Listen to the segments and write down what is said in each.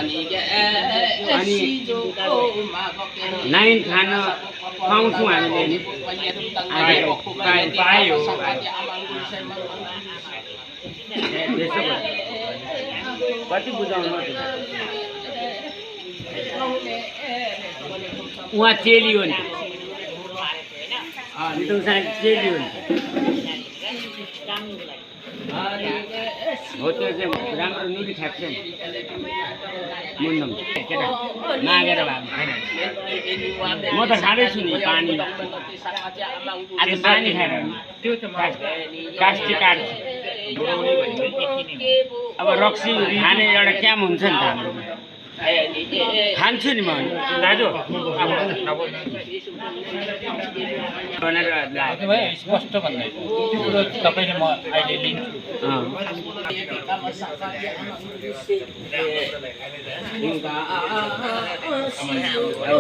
अनि 9 खान पाउँछौँ हामीले नि पायो कति बुझाउनु उहाँ चेली हो नि नितुङ साहब चेली हो नि हो त्यो चाहिँ राम्रो नुडी ठ्याक्छ नि मुन्दम केटा मागेर भए म त खाँदैछु नि पानी आज पानी खाएर त्यो त कास्टी काट्छ अब रक्सी खाने एउटा क्याम हुन्छ नि त हाम्रो खान्छु नि म दाजु स्पष्ट भन्दैछु तपाईँले म अहिले लिन्छु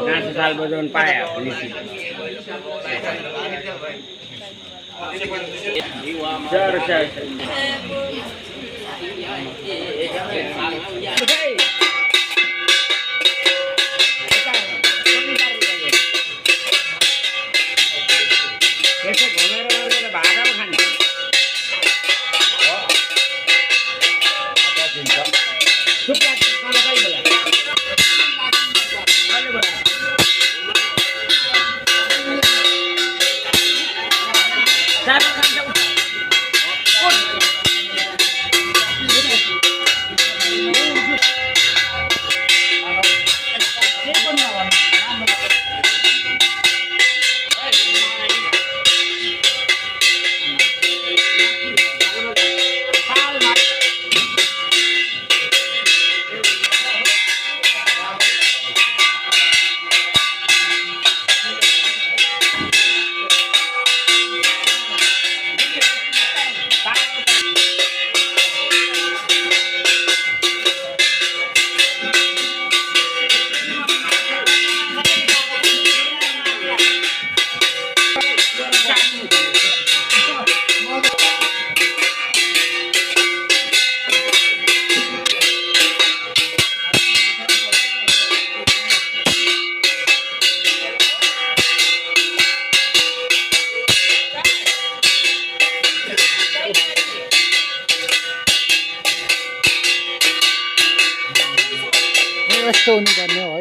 काँचो साल बजाउनु पायो यसो घुमेर मान्छेले भाडामा खान्छ यस्तो हुनुपर्ने हो